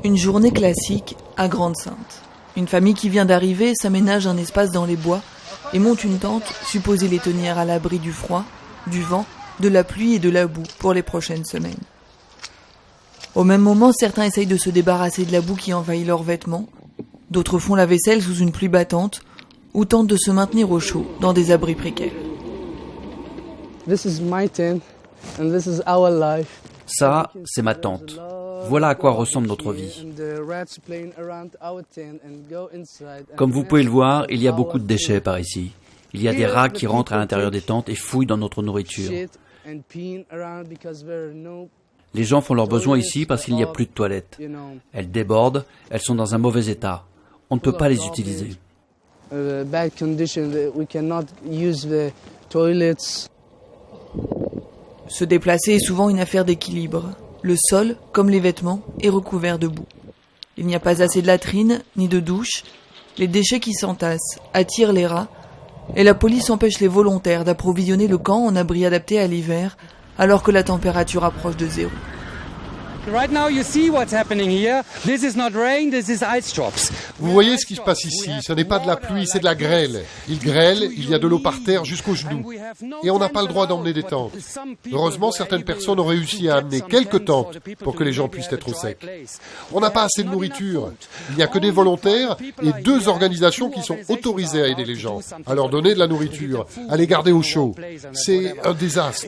Une journée classique à Grande-Synthe. Une famille qui vient d'arriver s'aménage un espace dans les bois et monte une tente supposée les tenir à l'abri du froid, du vent, de la pluie et de la boue pour les prochaines semaines. Au même moment, certains essayent de se débarrasser de la boue qui envahit leurs vêtements, d'autres font la vaisselle sous une pluie battante ou tentent de se maintenir au chaud dans des abris précaires. Ça, c'est ma tente. Voilà à quoi ressemble notre vie. Comme vous pouvez le voir, il y a beaucoup de déchets par ici. Il y a des rats qui rentrent à l'intérieur des tentes et fouillent dans notre nourriture. Les gens font leurs besoins ici parce qu'il n'y a plus de toilettes. Elles débordent, elles sont dans un mauvais état. On ne peut pas les utiliser. Se déplacer est souvent une affaire d'équilibre. Le sol, comme les vêtements, est recouvert de boue. Il n'y a pas assez de latrines, ni de douches. Les déchets qui s'entassent attirent les rats, et la police empêche les volontaires d'approvisionner le camp en abri adapté à l'hiver, alors que la température approche de zéro. Vous voyez ce qui se passe ici, ce n'est pas de la pluie, c'est de la grêle. Il grêle, il y a de l'eau par terre jusqu'aux genoux. Et on n'a pas le droit d'emmener des tentes. Heureusement, certaines personnes ont réussi à amener quelques tentes pour que les gens puissent être au sec. On n'a pas assez de nourriture. Il n'y a que des volontaires et 2 organisations qui sont autorisées à aider les gens, à leur donner de la nourriture, à les garder au chaud. C'est un désastre.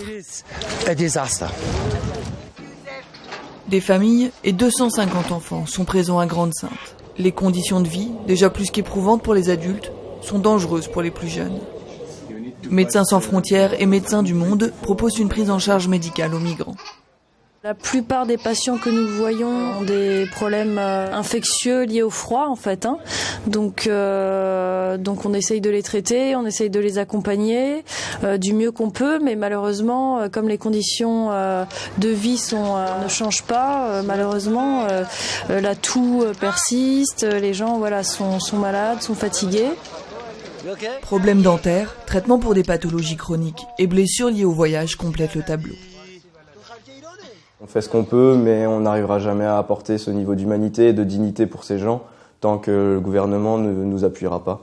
Des familles et 250 enfants sont présents à Grande-Synthe. Les conditions de vie, déjà plus qu'éprouvantes pour les adultes, sont dangereuses pour les plus jeunes. Médecins sans frontières et Médecins du Monde proposent une prise en charge médicale aux migrants. La plupart des patients que nous voyons ont des problèmes infectieux liés au froid en fait. Donc on essaye de les traiter, on essaye de les accompagner du mieux qu'on peut, mais malheureusement, comme les conditions de vie ne changent pas, malheureusement la toux persiste, les gens sont malades, sont fatigués. Problèmes dentaires, traitements pour des pathologies chroniques et blessures liées au voyage complètent le tableau. On fait ce qu'on peut, mais on n'arrivera jamais à apporter ce niveau d'humanité et de dignité pour ces gens tant que le gouvernement ne nous appuiera pas.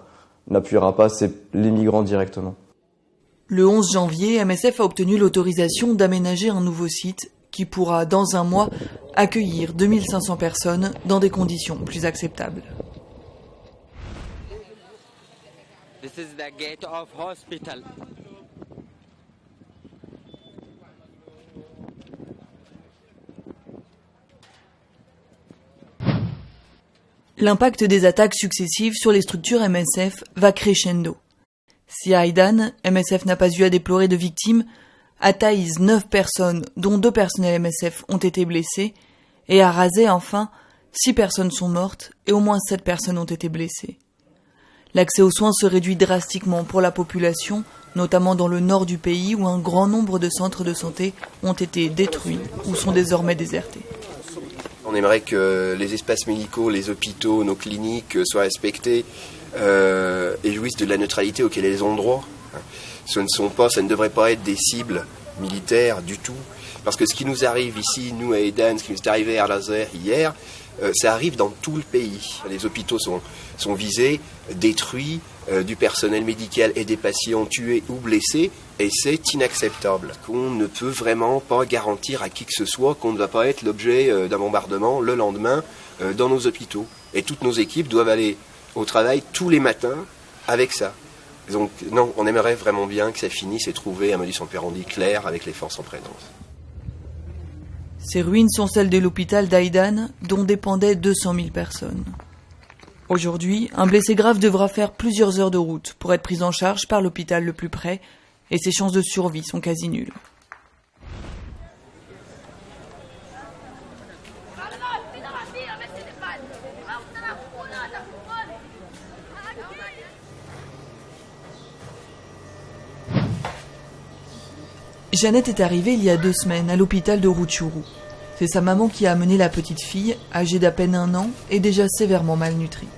N'appuiera pas les migrants directement. Le 11 janvier, MSF a obtenu l'autorisation d'aménager un nouveau site qui pourra, dans un mois, accueillir 2500 personnes dans des conditions plus acceptables. This is the gate of hospital. L'impact des attaques successives sur les structures MSF va crescendo. Si à Aïdan, MSF n'a pas eu à déplorer de victimes, à Taïz, 9 personnes, dont 2 personnels MSF, ont été blessées, et à Razé, enfin, 6 personnes sont mortes et au moins 7 personnes ont été blessées. L'accès aux soins se réduit drastiquement pour la population, notamment dans le nord du pays où un grand nombre de centres de santé ont été détruits ou sont désormais désertés. On aimerait que les espaces médicaux, les hôpitaux, nos cliniques soient respectés et jouissent de la neutralité auquel elles ont droit. Ça ne devrait pas être des cibles militaires du tout. Parce que ce qui nous arrive ici, nous à Aïdan, ce qui nous est arrivé à Al-Azhar hier, ça arrive dans tout le pays. Les hôpitaux sont visés, détruits, du personnel médical et des patients tués ou blessés, et c'est inacceptable. On ne peut vraiment pas garantir à qui que ce soit qu'on ne va pas être l'objet d'un bombardement le lendemain dans nos hôpitaux. Et toutes nos équipes doivent aller au travail tous les matins avec ça. Donc non, on aimerait vraiment bien que ça finisse et trouver un modus operandi clair avec les forces en présence. Ces ruines sont celles de l'hôpital d'Aïdan, dont dépendaient 200 000 personnes. Aujourd'hui, un blessé grave devra faire plusieurs heures de route pour être pris en charge par l'hôpital le plus près, et ses chances de survie sont quasi nulles. Jeannette est arrivée il y a 2 semaines à l'hôpital de Rutshuru. C'est sa maman qui a amené la petite fille, âgée d'à peine 1 an et déjà sévèrement malnutrie.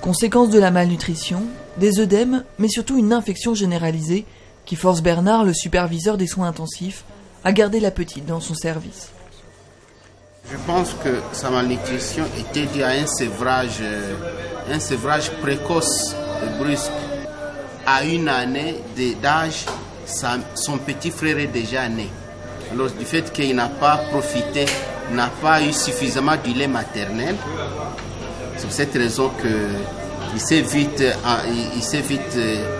Conséquence de la malnutrition, des œdèmes, mais surtout une infection généralisée qui force Bernard, le superviseur des soins intensifs, à garder la petite dans son service. Je pense que sa malnutrition était due à un sevrage précoce et brusque. À 1 année d'âge, son petit frère est déjà né. Alors du fait qu'il n'a pas profité, n'a pas eu suffisamment du lait maternel, c'est pour cette raison qu'il s'est vite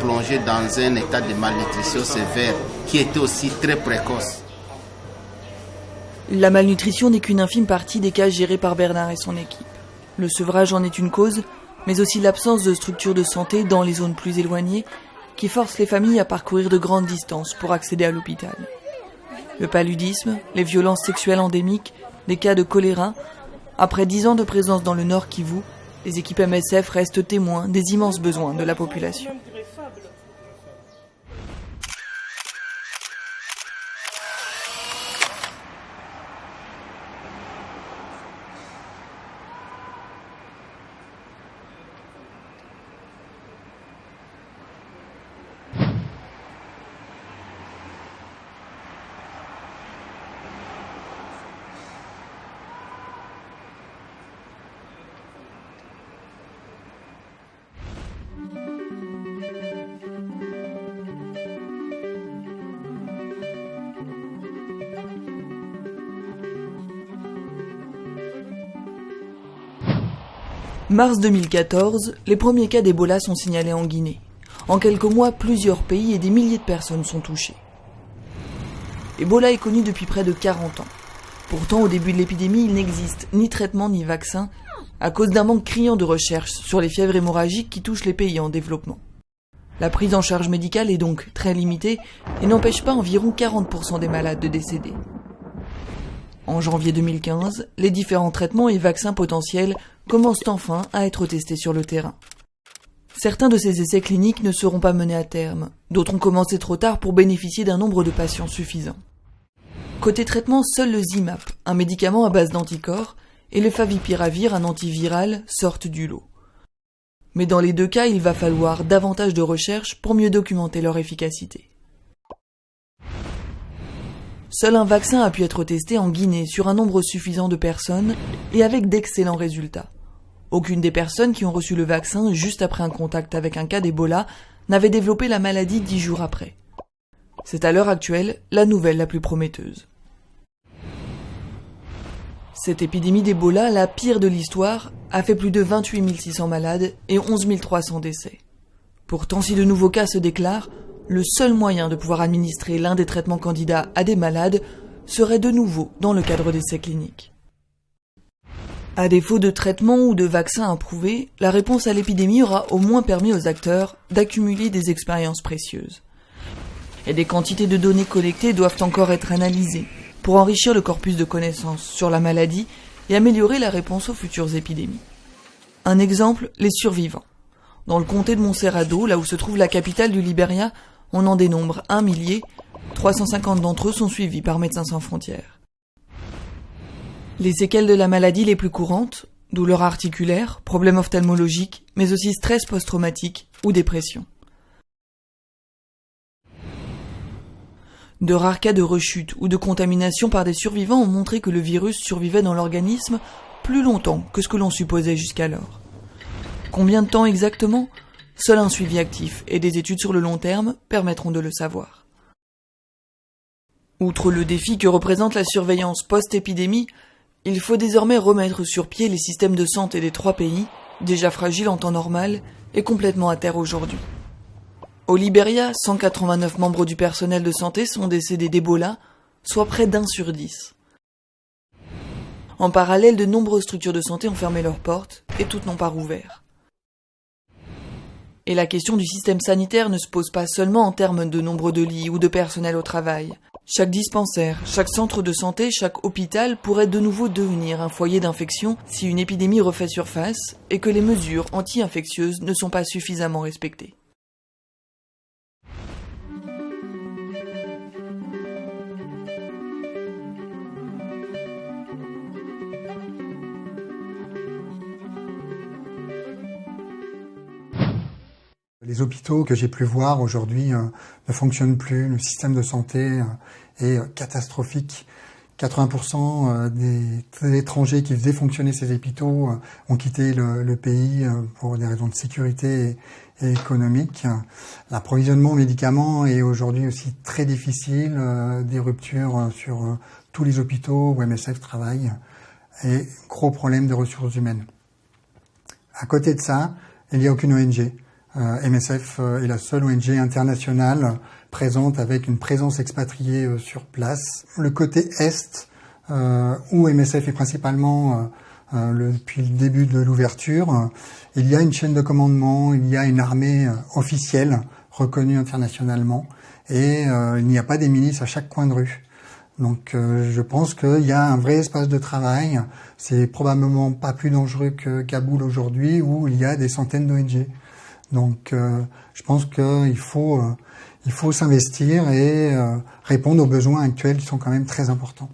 plongé dans un état de malnutrition sévère qui était aussi très précoce. La malnutrition n'est qu'une infime partie des cas gérés par Bernard et son équipe. Le sevrage en est une cause, mais aussi l'absence de structures de santé dans les zones plus éloignées qui forcent les familles à parcourir de grandes distances pour accéder à l'hôpital. Le paludisme, les violences sexuelles endémiques, des cas de choléra. Après 10 ans de présence dans le Nord Kivu, les équipes MSF restent témoins des immenses besoins de la population. Mars 2014, les premiers cas d'Ebola sont signalés en Guinée. En quelques mois, plusieurs pays et des milliers de personnes sont touchées. Ebola est connu depuis près de 40 ans. Pourtant, au début de l'épidémie, il n'existe ni traitement ni vaccin à cause d'un manque criant de recherche sur les fièvres hémorragiques qui touchent les pays en développement. La prise en charge médicale est donc très limitée et n'empêche pas environ 40% des malades de décéder. En janvier 2015, les différents traitements et vaccins potentiels commencent enfin à être testés sur le terrain. Certains de ces essais cliniques ne seront pas menés à terme, d'autres ont commencé trop tard pour bénéficier d'un nombre de patients suffisant. Côté traitement, seul le Zimap, un médicament à base d'anticorps, et le Favipiravir, un antiviral, sortent du lot. Mais dans les deux cas, il va falloir davantage de recherche pour mieux documenter leur efficacité. Seul un vaccin a pu être testé en Guinée sur un nombre suffisant de personnes et avec d'excellents résultats. Aucune des personnes qui ont reçu le vaccin juste après un contact avec un cas d'Ebola n'avait développé la maladie 10 jours après. C'est à l'heure actuelle la nouvelle la plus prometteuse. Cette épidémie d'Ebola, la pire de l'histoire, a fait plus de 28 600 malades et 11 300 décès. Pourtant, si de nouveaux cas se déclarent, le seul moyen de pouvoir administrer l'un des traitements candidats à des malades serait de nouveau dans le cadre d'essais cliniques. À défaut de traitement ou de vaccin approuvé, la réponse à l'épidémie aura au moins permis aux acteurs d'accumuler des expériences précieuses. Et des quantités de données collectées doivent encore être analysées pour enrichir le corpus de connaissances sur la maladie et améliorer la réponse aux futures épidémies. Un exemple, les survivants. Dans le comté de Montserrado, là où se trouve la capitale du Libéria, on en dénombre 1 millier, 350 d'entre eux sont suivis par Médecins sans frontières. Les séquelles de la maladie les plus courantes, douleurs articulaires, problèmes ophtalmologiques, mais aussi stress post-traumatique ou dépression. De rares cas de rechute ou de contamination par des survivants ont montré que le virus survivait dans l'organisme plus longtemps que ce que l'on supposait jusqu'alors. Combien de temps exactement ? Seul un suivi actif et des études sur le long terme permettront de le savoir. Outre le défi que représente la surveillance post-épidémie, il faut désormais remettre sur pied les systèmes de santé des 3 pays, déjà fragiles en temps normal et complètement à terre aujourd'hui. Au Libéria, 189 membres du personnel de santé sont décédés d'Ebola, soit près d'1 sur 10. En parallèle, de nombreuses structures de santé ont fermé leurs portes et toutes n'ont pas rouvert. Et la question du système sanitaire ne se pose pas seulement en termes de nombre de lits ou de personnel au travail. Chaque dispensaire, chaque centre de santé, chaque hôpital pourrait de nouveau devenir un foyer d'infection si une épidémie refait surface et que les mesures anti-infectieuses ne sont pas suffisamment respectées. Les hôpitaux que j'ai pu voir aujourd'hui ne fonctionnent plus. Le système de santé est catastrophique. 80% des étrangers qui faisaient fonctionner ces hôpitaux ont quitté le pays pour des raisons de sécurité et économiques. L'approvisionnement en médicaments est aujourd'hui aussi très difficile, des ruptures sur tous les hôpitaux où MSF travaille et gros problème de ressources humaines. À côté de ça, il n'y a aucune ONG. MSF est la seule ONG internationale présente avec une présence expatriée sur place. Le côté Est, où MSF est principalement depuis le début de l'ouverture, il y a une chaîne de commandement, il y a une armée officielle reconnue internationalement et il n'y a pas des milices à chaque coin de rue. Donc je pense qu'il y a un vrai espace de travail. C'est probablement pas plus dangereux que Kaboul aujourd'hui où il y a des centaines d'ONG. Donc je pense qu'il faut s'investir et répondre aux besoins actuels qui sont quand même très importants.